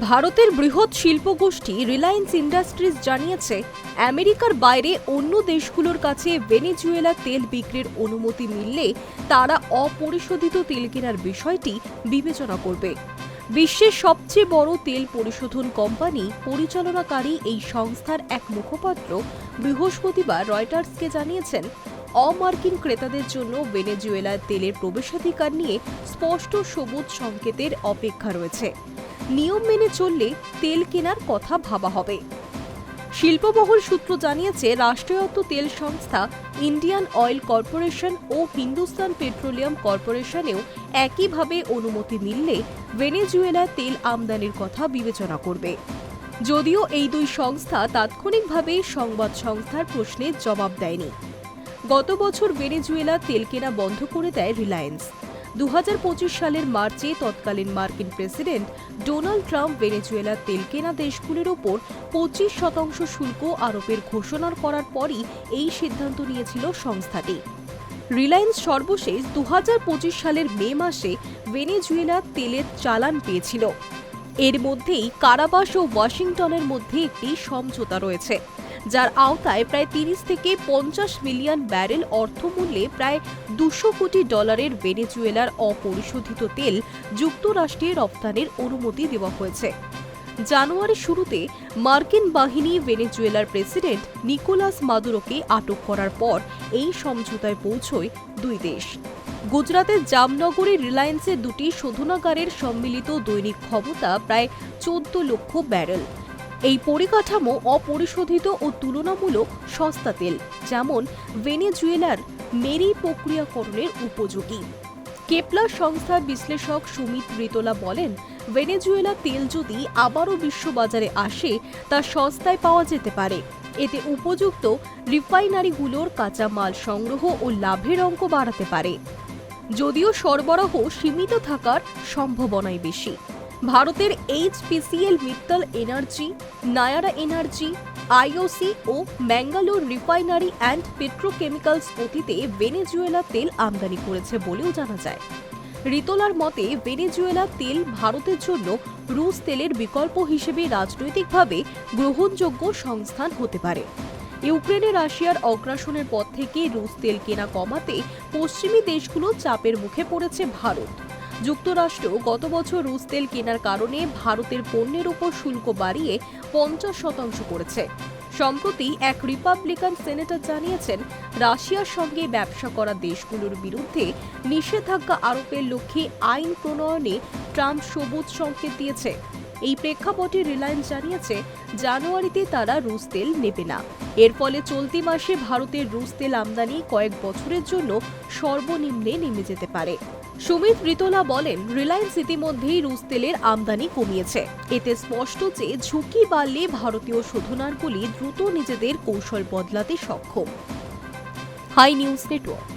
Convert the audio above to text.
ভারতের বৃহৎ শিল্পগোষ্ঠী রিলায়েন্স ইন্ডাস্ট্রিজ জানিয়েছে, আমেরিকার বাইরে অন্য দেশগুলোর কাছে ভেনেজুয়েলা তেল বিক্রির অনুমতি মিললে তারা অপরিশোধিত তেল কেনার বিষয়টি বিবেচনা করবে। বিশ্বের সবচেয়ে বড় তেল পরিশোধন কোম্পানি পরিচালনাকারী এই সংস্থার এক মুখপাত্র বৃহস্পতিবার রয়টার্সকে জানিয়েছেন, অমার্কিন ক্রেতাদের জন্য ভেনেজুয়েলার তেলের প্রবেশাধিকার নিয়ে স্পষ্ট সবুজ সংকেতের অপেক্ষা রয়েছে। নিয়ম মেনে চললে তেল কেনার কথা ভাবা হবে। শিল্পমহল সূত্র জানিয়েছে, রাষ্ট্রায়ত্ত তেল সংস্থা ইন্ডিয়ান অয়েল কর্পোরেশন ও হিন্দুস্তান পেট্রোলিয়াম কর্পোরেশনেও একইভাবে অনুমতি মিললে ভেনেজুয়েলা তেল আমদানির কথা বিবেচনা করবে। যদিও এই দুই সংস্থা তাৎক্ষণিকভাবে সংবাদ সংস্থার প্রশ্নের জবাব দেয়নি। গত বছর ভেনেজুয়েলা তেল কেনা বন্ধ করে দেয় রিলায়েন্স। 2025 সালের মার্চে তৎকালীন মার্কিন প্রেসিডেন্ট ডোনাল্ড ট্রাম্প ভেনেজুয়েলার তেল কেনা দেশগুলির ওপর 25% শুল্ক আরোপের ঘোষণা করার পরই এই সিদ্ধান্ত নিয়েছিল সংস্থাটি। রিলায়েন্স সর্বশেষ 2025 সালের মে মাসে ভেনেজুয়েলার তেলের চালান পেয়েছিল। এর মধ্যেই কারাবাস ও ওয়াশিংটনের মধ্যে একটি সমঝোতা রয়েছে, যার আওতায় প্রায় 30 থেকে 50 মিলিয়ন ব্যারেল অর্থমূল্যে প্রায় $200 কোটি ভেনেজুয়েলার অপরিশোধিত তেল যুক্তরাষ্ট্রে রপ্তানির অনুমতি দেওয়া হয়েছে। জানুয়ারির শুরুতে মার্কিন বাহিনী ভেনেজুয়েলার প্রেসিডেন্ট নিকোলাস মাদুরোকে আটক করার পর এই সমঝোতায় পৌঁছয় দুই দেশ। গুজরাতের জামনগরে রিলায়েন্সের দুটি শোধনাগারের সম্মিলিত দৈনিক ক্ষমতা প্রায় 14 লক্ষ ব্যারেল। এই পরিকাঠামো অপরিশোধিত ও তুলনামূলক সস্তা তেল, যেমন ভেনেজুয়েলার মেরি প্রক্রিয়াকরণের উপযোগী। কেপলার সংস্থার বিশ্লেষক সুমিত রিতোলা বলেন, ভেনেজুয়েলা তেল যদি আবারও বিশ্ববাজারে আসে তা সস্তায় পাওয়া যেতে পারে। এতে উপযুক্ত রিফাইনারিগুলোর কাঁচামাল সংগ্রহ ও লাভের অঙ্ক বাড়াতে পারে। যদিও সরবরাহ সীমিত থাকার সম্ভাবনাই বেশি। ভারতের HPCL, Mittal energy, Nayara energy, IOC ও ম্যাঙ্গালোর রিফাইনারি অ্যান্ড পেট্রোকেমিক্যালস অতীতে ভেনেজুয়েলা তেল আমদানি করেছে বলেও জানা যায়। রিতোলার মতে, ভেনেজুয়েলা তেল ভারতের জন্য রুশ তেলের বিকল্প হিসেবে রাজনৈতিকভাবে গ্রহণযোগ্য সংস্থান হতে পারে। ইউক্রেনে রাশিয়ার অগ্রাসনের পর থেকে রুশ তেল কেনা কমাতে পশ্চিমী দেশগুলো চাপের মুখে পড়েছে ভারত। যুক্তরাষ্ট্র গত বছর রুশ তেল কেনার কারণে ভারতের পণ্যের উপর শুল্ক বাড়িয়ে 50% করেছে। সম্প্রতি এক রিপাবলিকান সেনেটর জানিয়েছেন, রাশিয়ার সঙ্গে ব্যবসা করা দেশগুলোর বিরুদ্ধে নিষেধাজ্ঞা আরোপের লক্ষ্যে আইন প্রণয়নে ট্রাম্প সবুজ সংকেত দিয়েছে। এই প্রেক্ষাপটে রিলায়েন্স জানিয়েছে, জানুয়ারিতে তারা রুশ তেল নেবে না। এর ফলে চলতি মাসে ভারতের রুশ তেল আমদানি কয়েক বছরের জন্য সর্বনিম্নে নেমে যেতে পারে। সুমিত রিতোলা বলেন, রিলায়েন্স ইতিমধ্যেই রুশ তেলের আমদানি কমিয়েছে। এতে স্পষ্ট যে ঝুঁকি বাড়লে ভারতীয় শোধনাগারগুলি দ্রুত নিজেদের কৌশল বদলাতে সক্ষম। Hi news network.